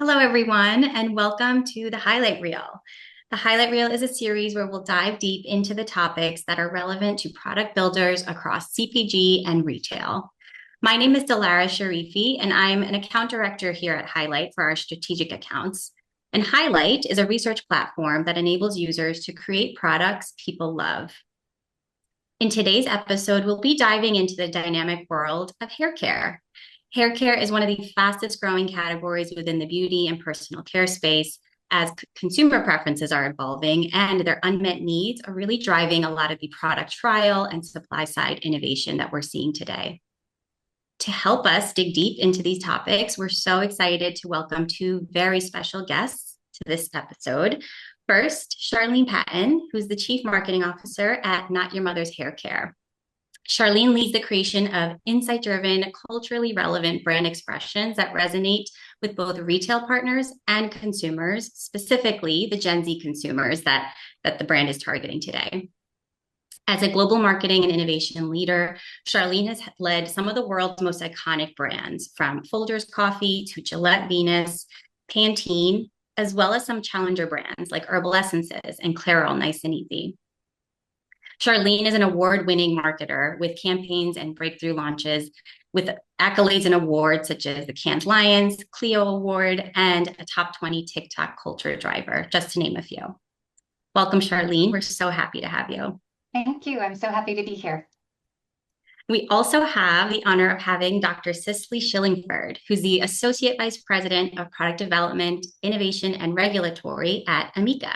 Hello, everyone, and welcome to the Highlight Reel. The Highlight Reel is a series where we'll dive deep into the topics that are relevant to product builders across CPG and retail. My name is Dilara Sharifi, and I'm an account director here at Highlight for our strategic accounts. And Highlight is a research platform that enables users to create products people love. In today's episode, we'll be diving into the dynamic world of hair care. Hair care is one of the fastest growing categories within the beauty and personal care space as consumer preferences are evolving and their unmet needs are really driving a lot of the product trial and supply side innovation that we're seeing today. To help us dig deep into these topics, we're so excited to welcome two very special guests to this episode. First, Charlene Patten, who's the Chief Marketing Officer at Not Your Mother's Haircare. Charlene leads the creation of insight-driven, culturally relevant brand expressions that resonate with both retail partners and consumers, specifically the Gen Z consumers that the brand is targeting today. As a global marketing and innovation leader, Charlene has led some of the world's most iconic brands, from Folgers Coffee to Gillette Venus, Pantene, as well as some challenger brands like Herbal Essences and Clairol Nice and Easy. Charlene is an award-winning marketer with campaigns and breakthrough launches with accolades and awards such as the Cannes Lions, Clio Award, and a top 20 TikTok culture driver, just to name a few. Welcome, Charlene. We're so happy to have you. Thank you. I'm so happy to be here. We also have the honor of having Dr. Cicely Shillingford, who's the Associate Vice President of Product Development, Innovation, and Regulatory at Amika.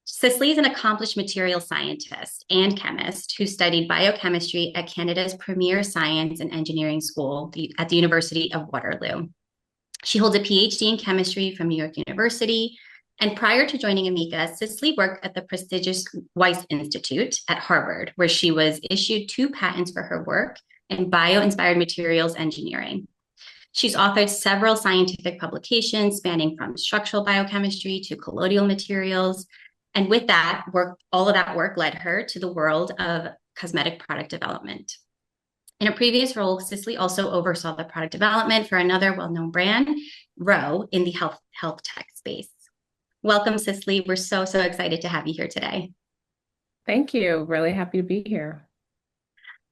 Cicely is an accomplished material scientist and chemist who studied biochemistry at Canada's premier science and engineering school at the University of Waterloo. She holds a PhD in chemistry from New York University. And prior to joining Amika, Cicely worked at the prestigious Weiss Institute at Harvard, where she was issued 2 patents for her work in bio-inspired materials engineering. She's authored several scientific publications spanning from structural biochemistry to colloidal materials. And with that work, all of that work led her to the world of cosmetic product development. In a previous role, Cicely also oversaw the product development for another well-known brand, Roe, in the health tech space. Welcome, Cicely. We're so excited to have you here today. Thank you. Really happy to be here.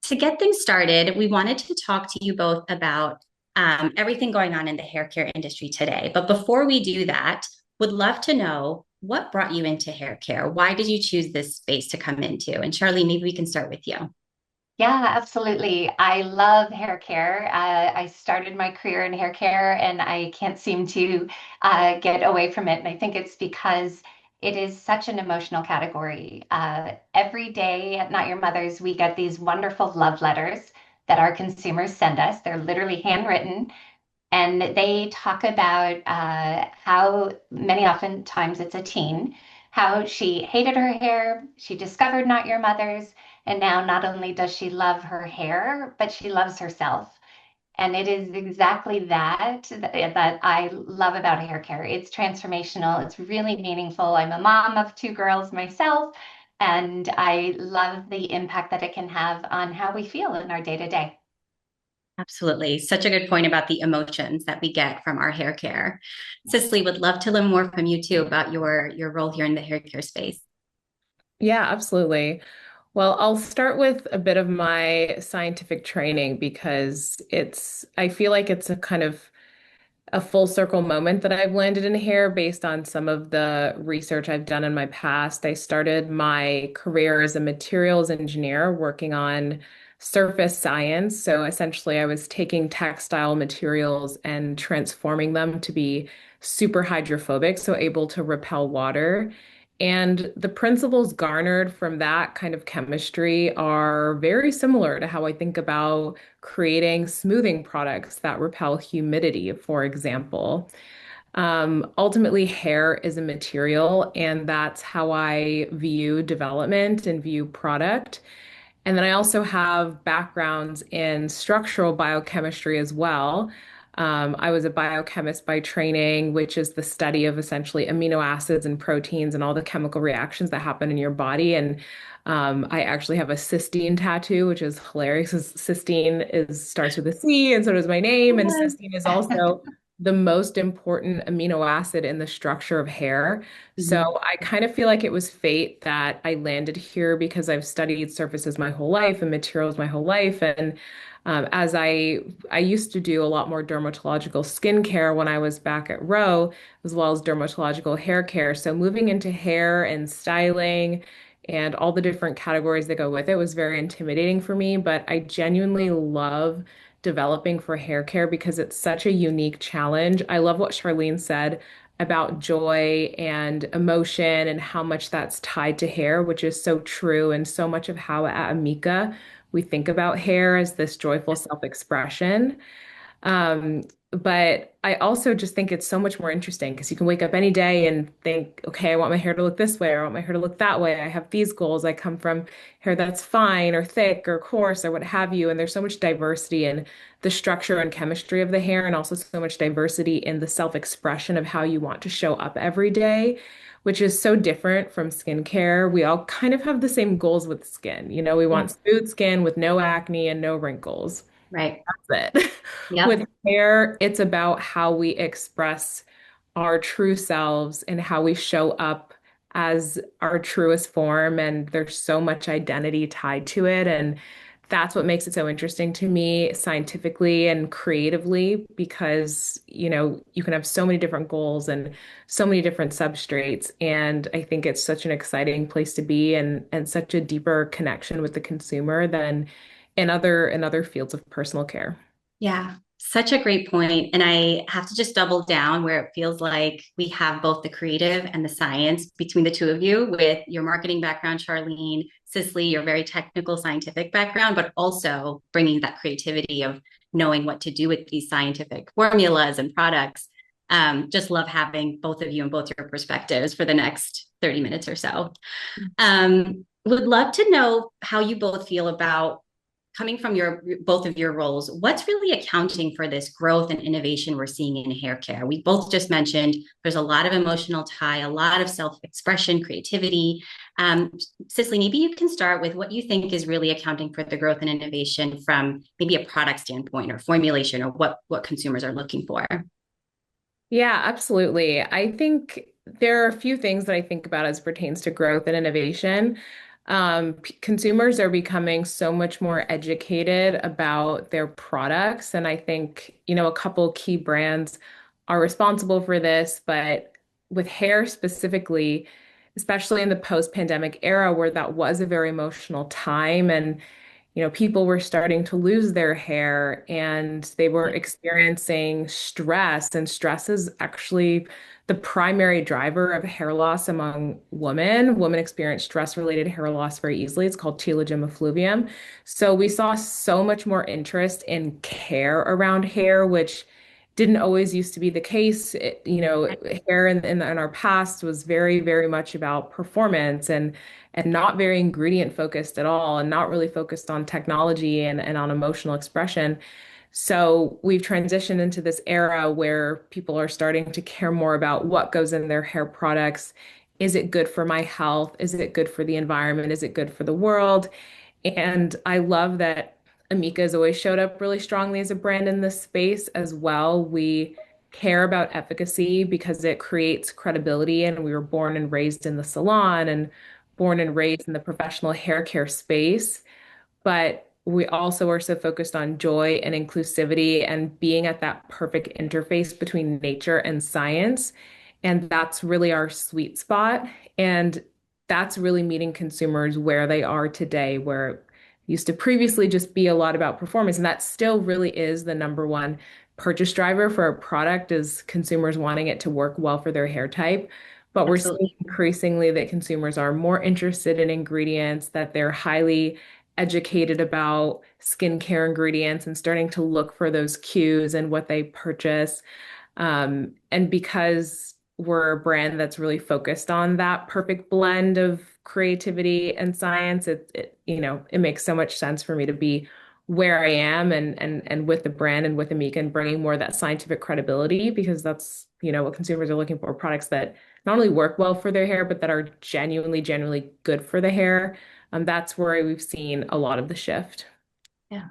To get things started, we wanted to talk to you both about everything going on in the hair care industry today. But before we do that, would love to know what brought you into hair care? Why did you choose this space to come into? And Charlene, maybe we can start with you. Yeah, absolutely. I love hair care. I started my career in hair care and I can't seem to get away from it. And I think it's because it is such an emotional category. Every day at Not Your Mother's, we get these wonderful love letters that our consumers send us. They're literally handwritten. And they talk about how many oftentimes it's a teen, how she hated her hair, she discovered Not Your Mother's, and now not only does she love her hair, but she loves herself. And it is exactly that I love about hair care. It's transformational. It's really meaningful. I'm a mom of 2 girls myself, and I love the impact that it can have on how we feel in our day to day. Absolutely. Such a good point about the emotions that we get from our hair care. Cicely, would love to learn more from you too about your role here in the hair care space. Yeah, absolutely. Well, I'll start with a bit of my scientific training because I feel like it's a kind of a full circle moment that I've landed in hair based on some of the research I've done in my past. I started my career as a materials engineer working on surface science. So essentially, I was taking textile materials and transforming them to be super hydrophobic, so able to repel water. And the principles garnered from that kind of chemistry are very similar to how I think about creating smoothing products that repel humidity, for example. Ultimately, hair is a material, and that's how I view development and view product. And then I also have backgrounds in structural biochemistry as well. I was a biochemist by training, which is the study of essentially amino acids and proteins and all the chemical reactions that happen in your body. And I actually have a cysteine tattoo, which is hilarious. Cysteine starts with a C, and so does my name. And Yes. cysteine is also the most important amino acid in the structure of hair. So Mhm. I kind of feel like it was fate that I landed here because I've studied surfaces my whole life and materials my whole life. And as I used to do a lot more dermatological skincare when I was back at Roe, as well as dermatological hair care. So moving into hair and styling and all the different categories that go with it was very intimidating for me. But I genuinely love developing for hair care because it's such a unique challenge. I love what Charlene said about joy and emotion and how much that's tied to hair, which is so true. And so much of how at Amika we think about hair as this joyful self-expression. Um, but I also just think it's so much more interesting because you can wake up any day and think, okay, I want my hair to look this way, or I want my hair to look that way. I have these goals. I come from hair that's fine or thick or coarse or what have you. And there's so much diversity in the structure and chemistry of the hair, and also so much diversity in the self-expression of how you want to show up every day, which is so different from skincare. We all kind of have the same goals with skin. You know, we Yeah. want smooth skin with no acne and no wrinkles. Right. That's it. Yep. With hair, it's about how we express our true selves and how we show up as our truest form. And there's so much identity tied to it. And that's what makes it so interesting to me scientifically and creatively because, you can have so many different goals and so many different substrates. And I think it's such an exciting place to be and such a deeper connection with the consumer than in other fields of personal care. Yeah, such a great point. And I have to just double down where it feels like we have both the creative and the science between the two of you with your marketing background, Charlene, Cicely, your very technical scientific background, but also bringing that creativity of knowing what to do with these scientific formulas and products. Just love having both of you and both your perspectives for the next 30 minutes or so. Would love to know how you both feel about coming from your both of your roles, what's really accounting for this growth and innovation we're seeing in hair care? We both just mentioned there's a lot of emotional tie, a lot of self-expression, creativity. Cicely, maybe you can start with what you think is really accounting for the growth and innovation from maybe a product standpoint or formulation or what consumers are looking for. Yeah, absolutely. I think there are a few things that I think about as pertains to growth and innovation. Consumers are becoming so much more educated about their products, and I think, a couple key brands are responsible for this, but with hair specifically, especially in the post-pandemic era where that was a very emotional time and people were starting to lose their hair and they were experiencing stress, and stress is actually the primary driver of hair loss among women. Women experience stress-related hair loss very easily. It's called telogen effluvium. So we saw so much more interest in care around hair, which didn't always used to be the case. Hair in our past was very, very much about performance and not very ingredient focused at all and not really focused on technology and on emotional expression. So we've transitioned into this era where people are starting to care more about what goes in their hair products. Is it good for my health? Is it good for the environment? Is it good for the world? And I love that Amika has always showed up really strongly as a brand in this space as well. We care about efficacy because it creates credibility, and we were born and raised in the salon and born and raised in the professional hair care space. But we also are so focused on joy and inclusivity and being at that perfect interface between nature and science. And that's really our sweet spot. And that's really meeting consumers where they are today, where it used to previously just be a lot about performance. And that still really is the number one purchase driver for a product is consumers wanting it to work well for their hair type. But we're seeing Absolutely. increasingly that consumers are more interested in ingredients, that they're highly educated about skincare ingredients and starting to look for those cues and what they purchase. And because we're a brand that's really focused on that perfect blend of creativity and science, it makes so much sense for me to be where I am and with the brand and with Amika and bringing more of that scientific credibility because that's, what consumers are looking for, products that not only work well for their hair, but that are genuinely, genuinely good for the hair. That's where we've seen a lot of the shift. Yeah.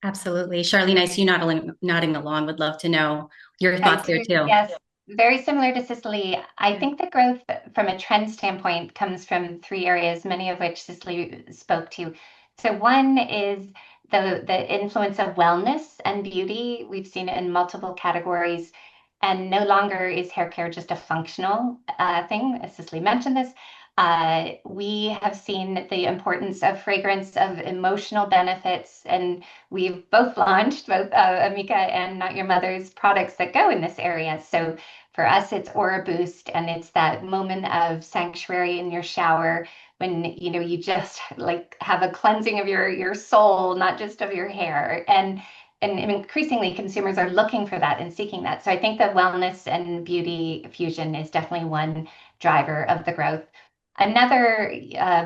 Absolutely. Charlene, I see you nodding along. Would love to know your I thoughts there do, too. yes. Very similar to Cicely. I Yeah. think the growth from a trend standpoint comes from three areas, many of which Cicely spoke to. So one is the influence of wellness and beauty. We've seen it in multiple categories, and no longer is hair care just a functional thing, as Cicely mentioned this. We have seen the importance of fragrance, of emotional benefits, and we've both launched, both Amika and Not Your Mother's products that go in this area. So for us, it's Aura Boost, and it's that moment of sanctuary in your shower when you just like have a cleansing of your soul, not just of your hair. And increasingly, consumers are looking for that and seeking that. So I think the wellness and beauty fusion is definitely one driver of the growth. Another,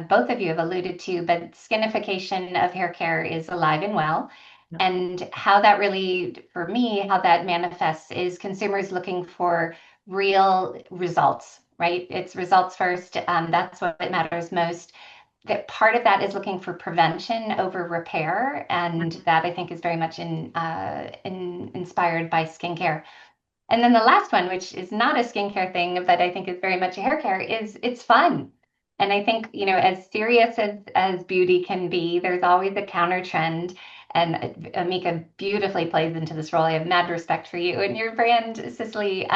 both of you have alluded to, but skinification of hair care is alive and well. Yeah. And how that really, for me, how that manifests is consumers looking for real results, right? It's results first. That's what matters most. That part of that is looking for prevention over repair, and that I think is very much inspired by skincare. And then the last one, which is not a skincare thing, but I think is very much a hair care, is it's fun. And I think, as serious as beauty can be, there's always a counter trend. And Amika beautifully plays into this role. I have mad respect for you and your brand, Cicely.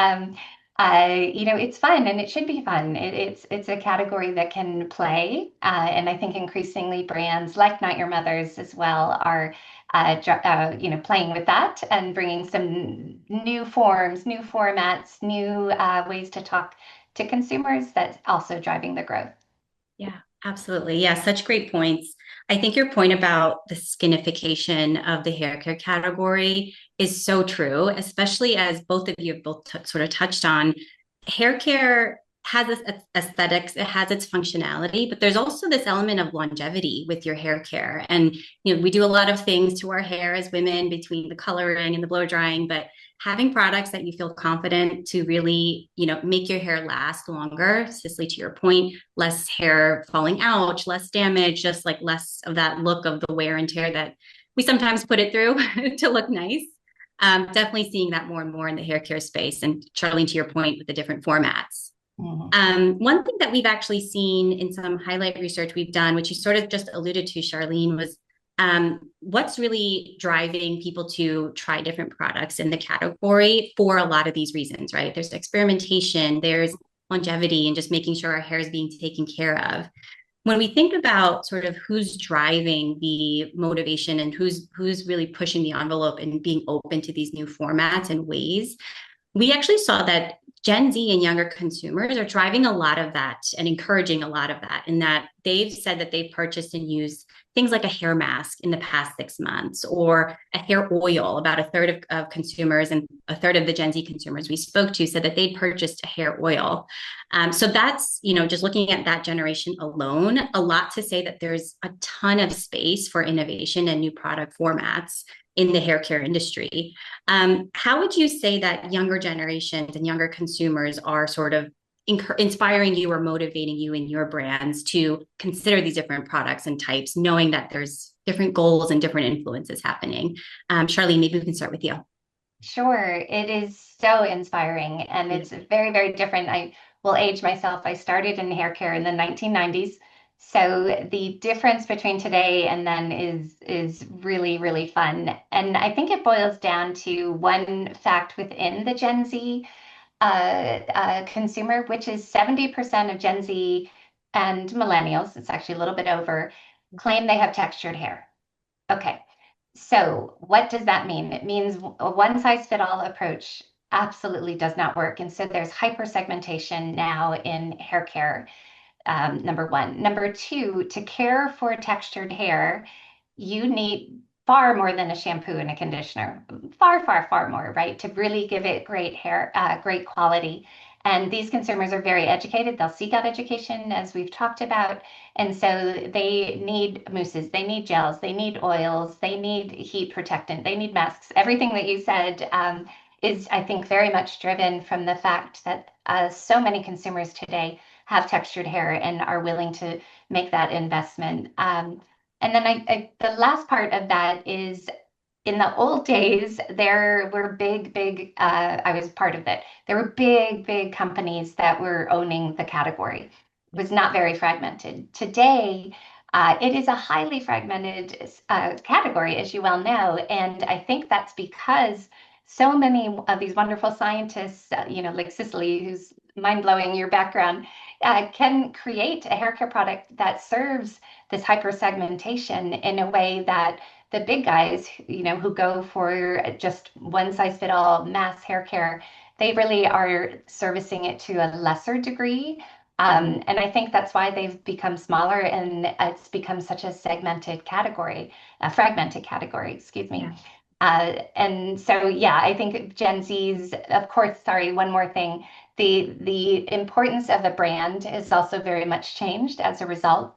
It's fun and it should be fun. It's a category that can play. And I think increasingly brands like Not Your Mother's as well are playing with that and bringing some new forms, new formats, new ways to talk to consumers that's also driving the growth. Yeah, absolutely. Yeah, such great points. I think your point about the skinification of the hair care category is so true, especially as both of you have both sort of touched on. Hair care has this aesthetics, it has its functionality, but there's also this element of longevity with your hair care. And we do a lot of things to our hair as women between the coloring and the blow drying, but having products that you feel confident to really, make your hair last longer, Cicely, to your point, less hair falling out, less damage, just like less of that look of the wear and tear that we sometimes put it through to look nice. Definitely seeing that more and more in the hair care space. And Charlene, to your point with the different formats. One thing that we've actually seen in some highlight research we've done, which you sort of just alluded to, Charlene, was what's really driving people to try different products in the category for a lot of these reasons, right? There's experimentation, there's longevity, and just making sure our hair is being taken care of. When we think about sort of who's driving the motivation and who's really pushing the envelope and being open to these new formats and ways, we actually saw that Gen Z and younger consumers are driving a lot of that and encouraging a lot of that, in that they've said that they've purchased and used things like a hair mask in the past 6 months or a hair oil. About a third of consumers and a third of the Gen Z consumers we spoke to said that they'd purchased a hair oil. So that's, just looking at that generation alone, a lot to say that there's a ton of space for innovation and new product formats in the hair care industry. How would you say that younger generations and younger consumers are sort of inspiring you or motivating you in your brands to consider these different products and types, knowing that there's different goals and different influences happening? Charlene, maybe we can start with you. Sure, it is so inspiring and it's very, very different. I will age myself. I started in hair care in the 1990s. So the difference between today and then is really, really fun. And I think it boils down to one fact within the Gen Z consumer, which is 70% of Gen Z and millennials, it's actually a little bit over, claim they have textured hair. Okay. So what does that mean? It means a one size fit all approach absolutely does not work. And so there's hypersegmentation now in hair care, number one. Number two, to care for textured hair, you need far more than a shampoo and a conditioner, far, far, far more, right? To really give it great hair, great quality. And these consumers are very educated. They'll seek out education, as we've talked about. And so they need mousses, they need gels, they need oils, they need heat protectant, they need masks. Everything that you said is, I think, very much driven from the fact that so many consumers today have textured hair and are willing to make that investment. And then the last part of that is in the old days, there were I was part of it. There were big companies that were owning the category. It was not very fragmented. Today, it is a highly fragmented category, as you well know. And I think that's because so many of these wonderful scientists, like Cicely, who's mind-blowing your background, can create a hair care product that serves this hyper segmentation in a way that the big guys, who go for just one size fit all mass hair care, they really are servicing it to a lesser degree. And I think that's why they've become smaller and it's become such a segmented category, a fragmented category, excuse me. Yeah. And so, yeah, I think Gen Z's, of course, sorry, one more thing. The importance of a brand has also very much changed as a result.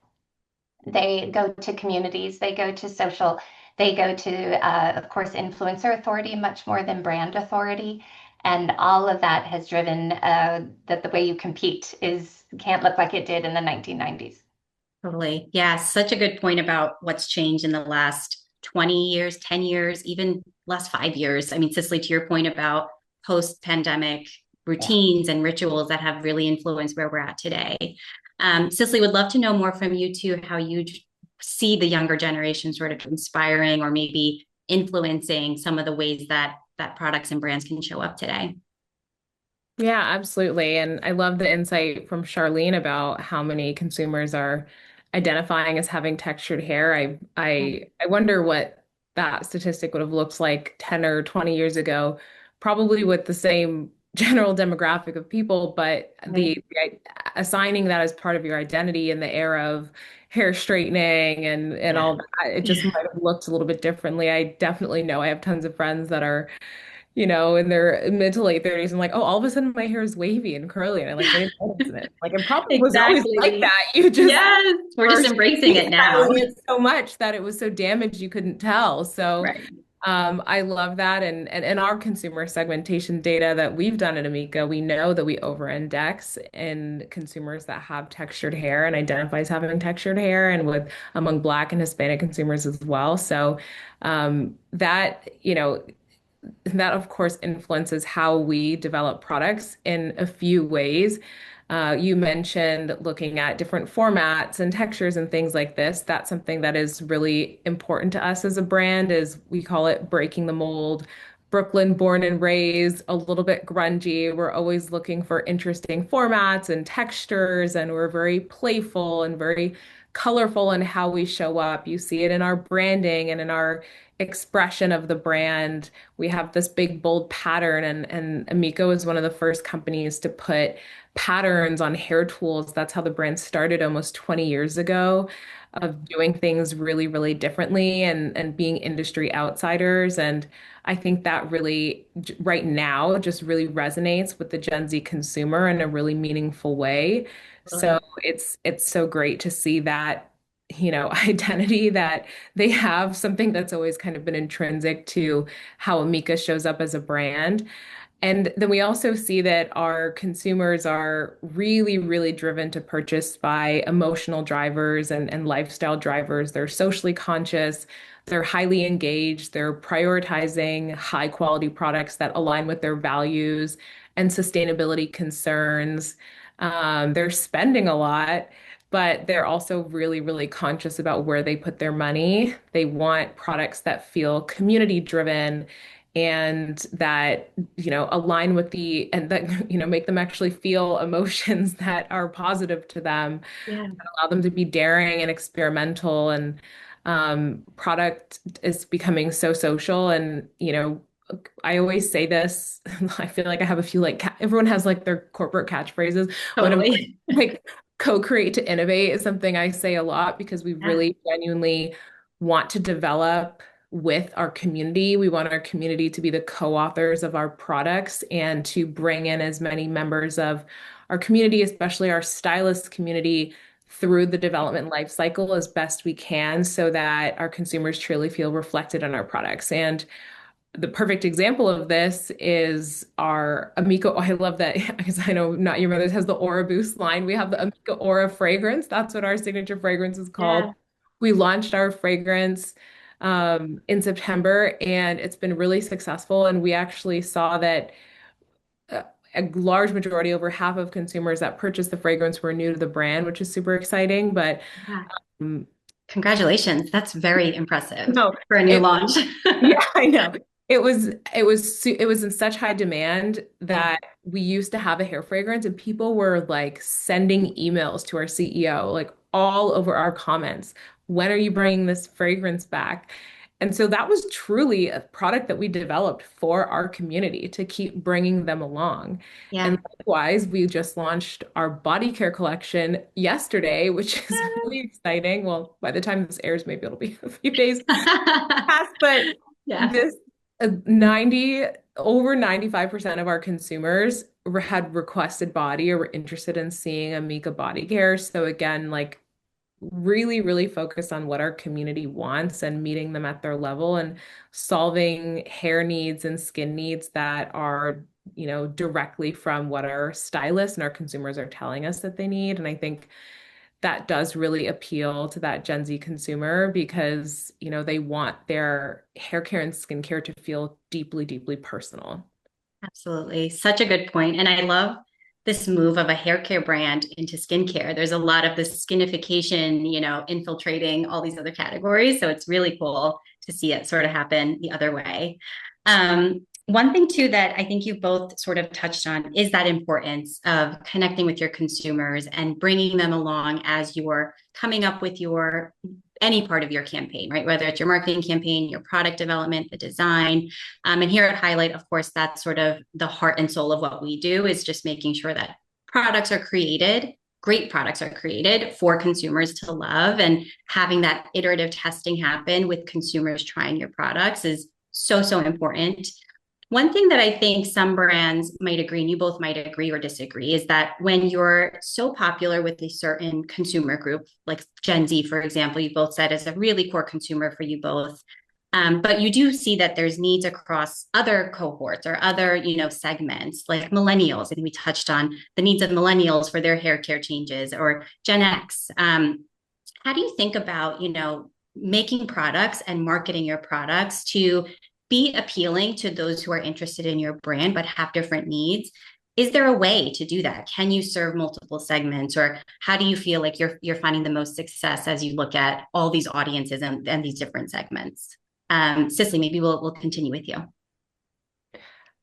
They go to communities, they go to social, they go to, of course, influencer authority much more than brand authority. And all of that has driven that the way you compete is can't look like it did in the 1990s. Totally. Yeah, such a good point about what's changed in the last 20 years, 10 years, even last 5 years. I mean, Cicely, to your point about post-pandemic Yeah. routines and rituals that have really influenced where we're at today. Cicely, would love to know more from you too, how you see the younger generation sort of inspiring or maybe influencing some of the ways that products and brands can show up today. Yeah, absolutely. And I love the insight from Charlene about how many consumers are identifying as having textured hair. I wonder what that statistic would have looked like 10 or 20 years ago, probably with the same general demographic of people, but Right. assigning that as part of your identity in the era of hair straightening and Yeah. all that, it just might have looked a little bit differently. I definitely know I have tons of friends that are in their mid to late 30s, and like, oh, all of a sudden my hair is wavy and curly, and I like didn't notice it. Like, it probably was always like Exactly. that. You just Yes, we're were just embracing it now. styling it so much that it was so damaged you couldn't tell. So, Right. I love that, and in our consumer segmentation data that we've done at Amika, we know that we over-index in consumers that have textured hair and identify as having textured hair, and with among Black and Hispanic consumers as well. So, that that of course influences how we develop products in a few ways. You mentioned looking at different formats and textures and things like this. That's something that is really important to us as a brand, is we call it breaking the mold. Brooklyn born and raised, a little bit grungy. We're always looking for interesting formats and textures, and we're very playful and very colorful in how we show up. You see it in our branding and in our expression of the brand. We have this big bold pattern, and Amiko is one of the first companies to put patterns on hair tools. That's how the brand started almost 20 years ago, of doing things really, really differently and being industry outsiders. And I think that really right now just really resonates with the Gen Z consumer in a really meaningful way. So Totally. it's so great to see that, identity that they have, something that's always kind of been intrinsic to how Amika shows up as a brand. And then we also see that our consumers are really, really driven to purchase by emotional drivers and lifestyle drivers. They're socially conscious, they're highly engaged, they're prioritizing high quality products that align with their values and sustainability concerns. They're spending a lot, but they're also really, really conscious about where they put their money. They want products that feel community driven and that, align with and that, make them actually feel emotions that are positive to them, Yeah. allow them to be daring and experimental. And product is becoming so social. And, I always say this, I feel like I have a few, like, everyone has like their corporate catchphrases. One of Totally. like co-create to innovate is something I say a lot, because we Yeah. really genuinely want to develop with our community. We want our community to be the co-authors of our products and to bring in as many members of our community, especially our stylist community, through the development life cycle as best we can, so that our consumers truly feel reflected in our products. And the perfect example of this is our Amika. I love that, because I know Not Your Mother's has the Aura Boost line. We have the Amika Aura fragrance. That's what our signature fragrance is called. Yeah. We launched our fragrance in September, and it's been really successful. And we actually saw that uh, a large majority, over half of consumers that purchased the fragrance were new to the brand, which is super exciting. But Yeah. um, Congratulations. That's very impressive no, for a new it launch. Yeah, I know. It was in such high demand Yeah. that we used to have a hair fragrance and people were like sending emails to our CEO, like all over our comments. When are you bringing this fragrance back? And so that was truly a product that we developed for our community to keep bringing them along. And Yeah. likewise, we just launched our body care collection yesterday, which is really exciting. Well, by the time this airs, maybe it'll be a few days past, but Yeah. this 90 over 95% of our consumers had requested body or were interested in seeing Amika body care. So again, like really, really focus on what our community wants and meeting them at their level and solving hair needs and skin needs that are, directly from what our stylists and our consumers are telling us that they need. And I think that does really appeal to that Gen Z consumer because, they want their hair care and skincare to feel deeply, deeply personal. Absolutely. Such a good point. And I love this move of a hair care brand into skincare. There's a lot of this skinification, infiltrating all these other categories. So it's really cool to see it sort of happen the other way. One thing too that I think you both sort of touched on is that importance of connecting with your consumers and bringing them along as you're coming up with your any part of your campaign, right? Whether it's your marketing campaign, your product development, the design. And here at Highlight, of course, that's sort of the heart and soul of what we do is just making sure that products are created, great products are created for consumers to love, and having that iterative testing happen with consumers trying your products is so, so important. One thing that I think some brands might agree, and you both might agree or disagree, is that when you're so popular with a certain consumer group, like Gen Z, for example, you both said is a really core consumer for you both. But you do see that there's needs across other cohorts or other, segments like millennials. I think we touched on the needs of millennials for their hair care changes or Gen X. How do you think about, making products and marketing your products to be appealing to those who are interested in your brand but have different needs? Is there a way to do that? Can you serve multiple segments, or how do you feel like you're finding the most success as you look at all these audiences and these different segments? Cicely, maybe we'll continue with you.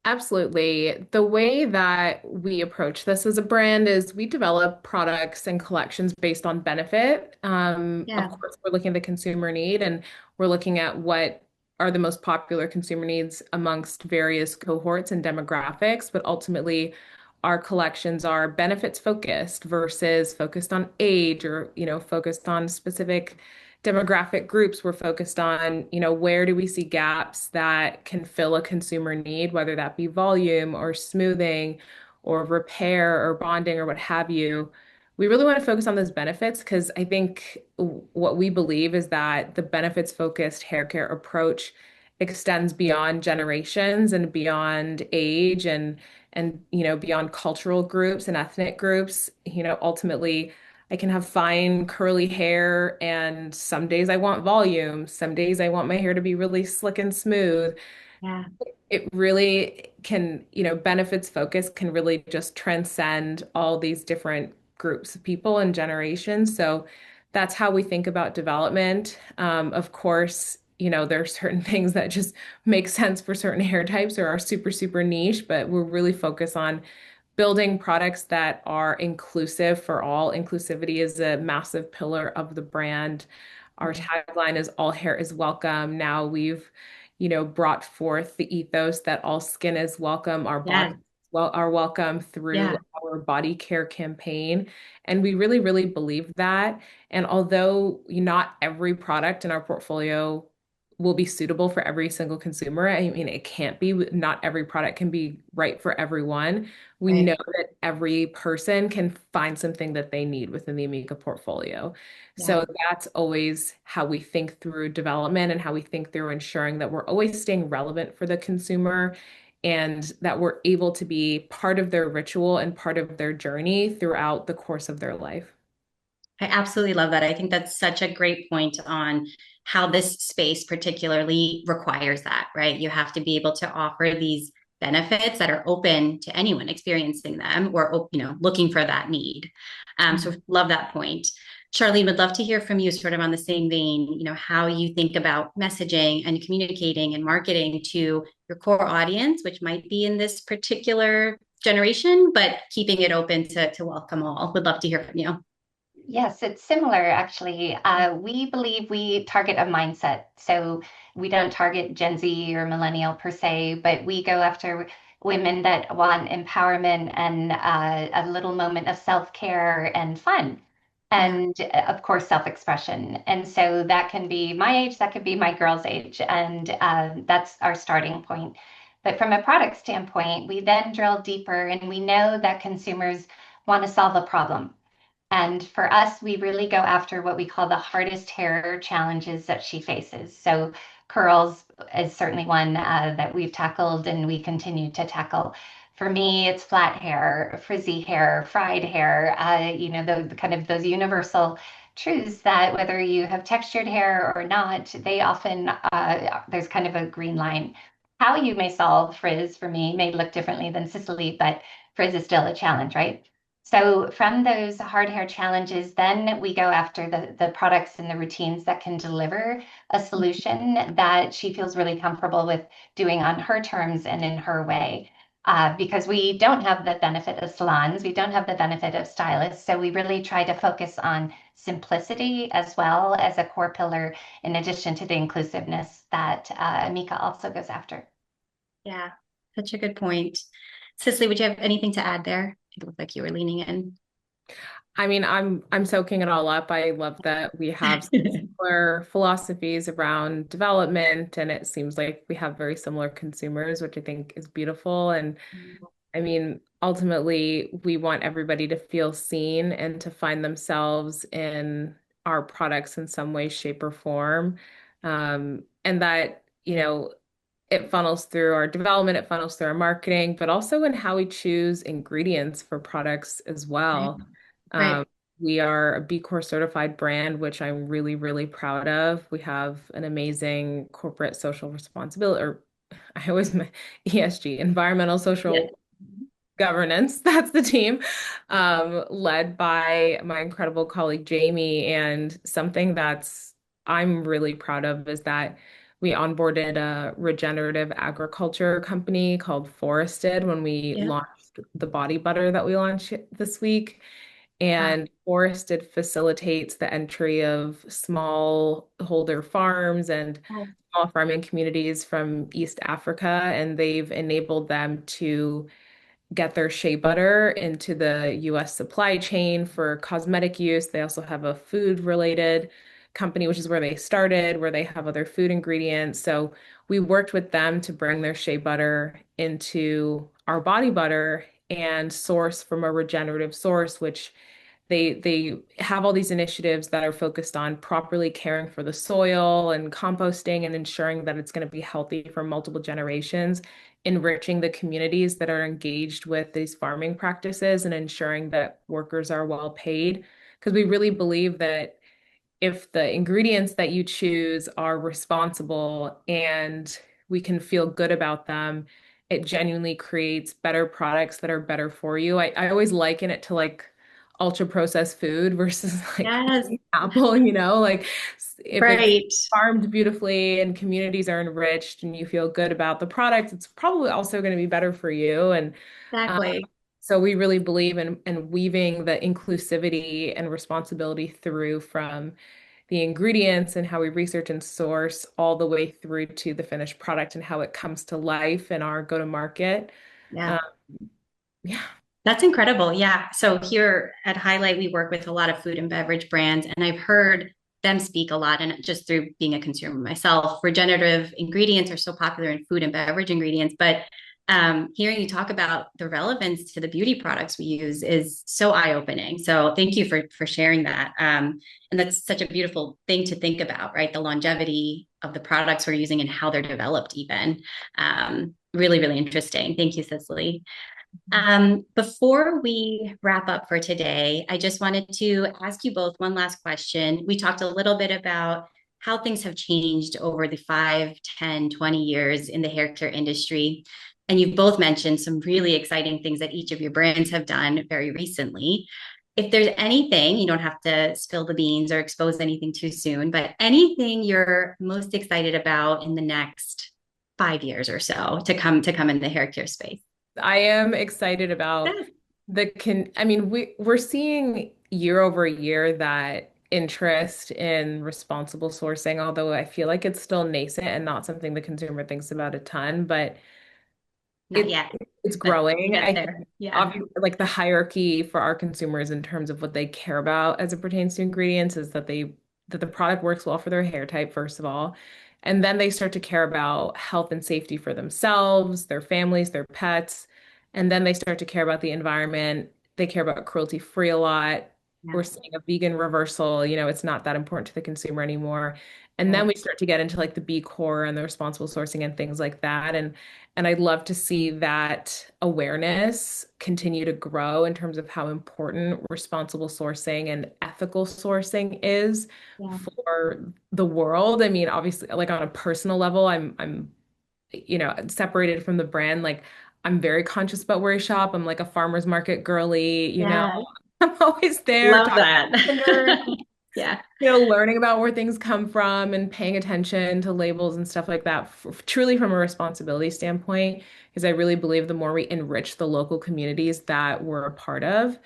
Absolutely. The way that we approach this as a brand is we develop products and collections based on benefit. Of Yeah, course, we're looking at the consumer need and we're looking at what are the most popular consumer needs amongst various cohorts and demographics, but ultimately our collections are benefits focused versus focused on age or, focused on specific demographic groups. We're focused on, where do we see gaps that can fill a consumer need, whether that be volume or smoothing or repair or bonding or what have you. We really want to focus on those benefits because I think what we believe is that the benefits focused hair care approach extends beyond generations and beyond age and beyond cultural groups and ethnic groups. Ultimately I can have fine curly hair, and some days I want volume. Some days I want my hair to be really slick and smooth. yeah, It really can, benefits focus can really just transcend all these different groups of people and generations. So that's how we think about development. Of course, there are certain things that just make sense for certain hair types or are super, super niche, but we're really focused on building products that are inclusive for all. Inclusivity is a massive pillar of the brand. Our tagline is all hair is welcome. Now we've, brought forth the ethos that all skin is welcome, our yeah, bodies are welcome through yeah, our body care campaign. And we really, really believe that. And although not every product in our portfolio will be suitable for every single consumer, I mean, it can't be, not every product can be right for everyone. We know right, that every person can find something that they need within the Amika portfolio. yeah. So that's always how we think through development and how we think through ensuring that we're always staying relevant for the consumer and that we're able to be part of their ritual and part of their journey throughout the course of their life. I absolutely love that. I think that's such a great point on how this space particularly requires that, right? You have to be able to offer these benefits that are open to anyone experiencing them or, looking for that need. So love that point. Charlene, would love to hear from you sort of on the same vein, how you think about messaging and communicating and marketing to your core audience, which might be in this particular generation, but keeping it open to welcome all. Would love to hear from you. Yes, it's similar actually. We believe we target a mindset. So we don't target Gen Z or millennial per se, but we go after women that want empowerment and a little moment of self-care and fun. Yeah. And of course, self-expression. And so that can be my age, that could be my girl's age. And that's our starting point. But from a product standpoint, we then drill deeper and we know that consumers want to solve a problem. And for us, we really go after what we call the hardest hair challenges that she faces. So curls is certainly one that we've tackled and we continue to tackle. For me, it's flat hair, frizzy hair, fried hair, the kind of those universal truths that whether you have textured hair or not, they often, there's kind of a green line. How you may solve frizz for me may look differently than Cicely, but frizz is still a challenge, right? So from those hard hair challenges, then we go after the products and the routines that can deliver a solution that she feels really comfortable with doing on her terms and in her way. Because we don't have the benefit of salons, we don't have the benefit of stylists. So we really try to focus on simplicity as well as a core pillar, in addition to the inclusiveness that Amika also goes after. Yeah, such a good point. Cicely, would you have anything to add there? It looked like you were leaning in. I mean, I'm soaking it all up. I love that we have similar philosophies around development, and it seems like we have very similar consumers, which I think is beautiful. And I mean, ultimately, we want everybody to feel seen and to find themselves in our products in some way, shape, or form. And that, it funnels through our development, it funnels through our marketing, but also in how we choose ingredients for products as Right. well. Right. Um, we are a B Corp certified brand, which I'm really, really proud of. We have an amazing corporate social responsibility, or I always ESG, environmental Yeah. social governance. That's the team, led by my incredible colleague Jamie. And something that's I'm really proud of is that we onboarded a regenerative agriculture company called Forested when we Yeah. launched the body butter that we launched this week. Wow. And Forested facilitates the entry of small holder farms and small farming communities from East Africa, and they've enabled them to get their shea butter into the US supply chain for cosmetic use. They also have a food related company, which is where they started, where they have other food ingredients. So we worked with them to bring their shea butter into our body butter and source from a regenerative source, which they have all these initiatives that are focused on properly caring for the soil and composting and ensuring that it's going to be healthy for multiple generations, enriching the communities that are engaged with these farming practices and ensuring that workers are well paid. Because we really believe that if the ingredients that you choose are responsible and we can feel good about them, it genuinely creates better products that are better for you. I always liken it to like ultra processed food versus like Yes. apple, like if it's Right. farmed beautifully and communities are enriched and you feel good about the product, it's probably also going to be better for you. And um, Exactly. so we really believe in weaving the inclusivity and responsibility through from the ingredients and how we research and source all the way through to the finished product and how it comes to life in our go-to-market. Yeah. Um, yeah. That's incredible. Yeah. So here at Highlight, we work with a lot of food and beverage brands, and I've heard them speak a lot, and just through being a consumer myself, regenerative ingredients are so popular in food and beverage ingredients. But hearing you talk about the relevance to the beauty products we use is so eye-opening. So thank you for sharing that. And that's such a beautiful thing to think about, right? The longevity of the products we're using and how they're developed, even. Really, really interesting. Thank you, Cicely. Before we wrap up for today, I just wanted to ask you both one last question. We talked a little bit about how things have changed over the 5, 10, 20 years in the hair care industry. And you've both mentioned some really exciting things that each of your brands have done very recently. If there's anything, you don't have to spill the beans or expose anything too soon, but anything you're most excited about in the next 5 years or so to come in the hair care space. I am excited about I mean, we're seeing year over year that interest in responsible sourcing, although I feel like it's still nascent and not something the consumer thinks about a ton, but Not it yet, it's but we'll growing. get I there. think Yeah. obviously like the hierarchy for our consumers in terms of what they care about as it pertains to ingredients is that the product works well for their hair type, first of all. And then they start to care about health and safety for themselves, their families, their pets. And then they start to care about the environment. They care about cruelty free a lot. We're Yeah. seeing a vegan reversal, it's not that important to the consumer anymore. And then Right. we start to get into like the B Corp and the responsible sourcing and things like that. And I'd love to see that awareness continue to grow in terms of how important responsible sourcing and ethical sourcing is Yeah. for the world. I mean, obviously, like on a personal level, separated from the brand. Like, I'm very conscious about where I shop. I'm like a farmer's market girly. Yeah. I'm always there Love talking that. to vendors, Yeah. learning about where things come from and paying attention to labels and stuff like that, truly from a responsibility standpoint, because I really believe the more we enrich the local communities that we're a part of,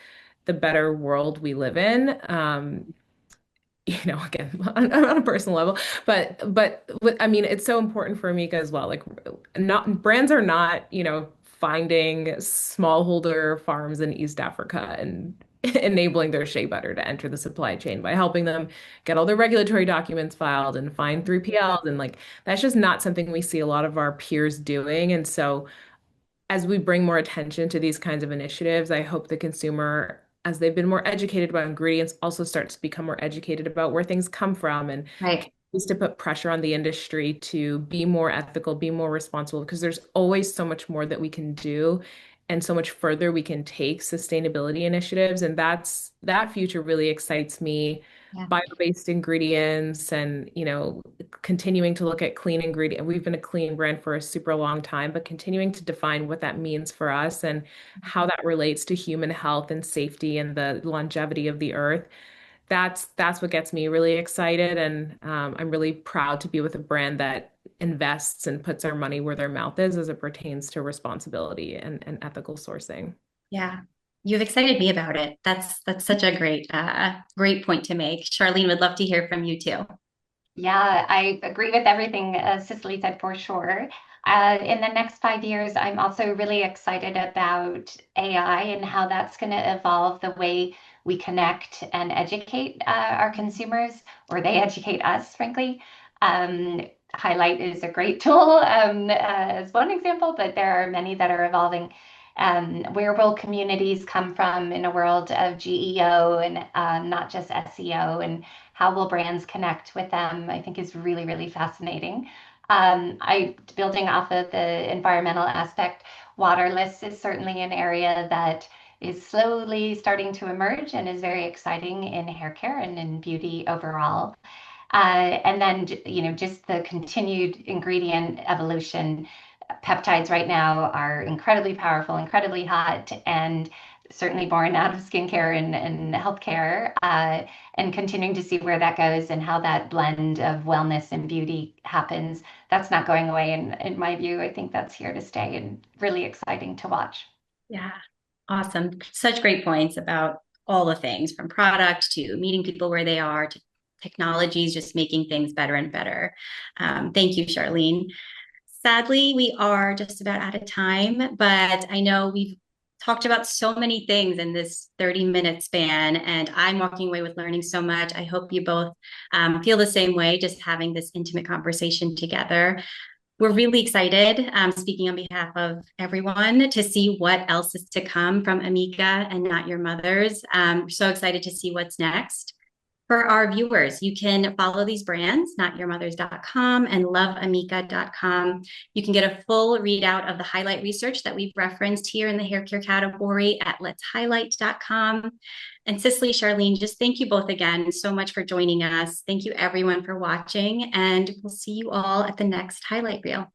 the better world we live in. Again, on a personal level, I mean, it's so important for Amika as well. Like, not brands are not, finding smallholder farms in East Africa and enabling their shea butter to enter the supply chain by helping them get all their regulatory documents filed and find 3PLs. And like, that's just not something we see a lot of our peers doing. And so as we bring more attention to these kinds of initiatives, I hope the consumer, as they've been more educated about ingredients, also starts to become more educated about where things come from and Right. continues to put pressure on the industry to be more ethical, be more responsible, because there's always so much more that we can do and so much further we can take sustainability initiatives. And that future really excites me. Yeah. Bio-based ingredients and, continuing to look at clean ingredient. We've been a clean brand for a super long time, but continuing to define what that means for us and how that relates to human health and safety and the longevity of the earth. That's what gets me really excited. And I'm really proud to be with a brand that invests and puts our money where their mouth is as it pertains to responsibility and ethical sourcing. Yeah. You've excited me about it. That's such a great point to make. Charlene would love to hear from you too. Yeah, I agree with everything Cicely said for sure. In the next 5 years, I'm also really excited about AI and how that's going to evolve the way we connect and educate our consumers, or they educate us, frankly. Highlight is a great tool as one example, but there are many that are evolving. Where will communities come from in a world of GEO and not just SEO? And how will brands connect with them, I think is really, really fascinating. Building off of the environmental aspect, waterless is certainly an area that is slowly starting to emerge and is very exciting in hair care and in beauty overall. And then, just the continued ingredient evolution. Peptides right now are incredibly powerful, incredibly hot, and certainly born out of skincare and healthcare, and continuing to see where that goes and how that blend of wellness and beauty happens. That's not going away in my view. I think that's here to stay and really exciting to watch. Yeah. Awesome. Such great points about all the things from product to meeting people where they are to technologies, just making things better and better. Thank you, Charlene. Sadly, we are just about out of time, but I know we've talked about so many things in this 30-minute span, and I'm walking away with learning so much. I hope you both feel the same way, just having this intimate conversation together. We're really excited, speaking on behalf of everyone, to see what else is to come from Amika and Not Your Mothers. So excited to see what's next. For our viewers, you can follow these brands, notyourmothers.com and loveamika.com. You can get a full readout of the highlight research that we've referenced here in the hair care category at letshighlight.com. And Cicely, Charlene, just thank you both again so much for joining us. Thank you everyone for watching, and we'll see you all at the next highlight reel.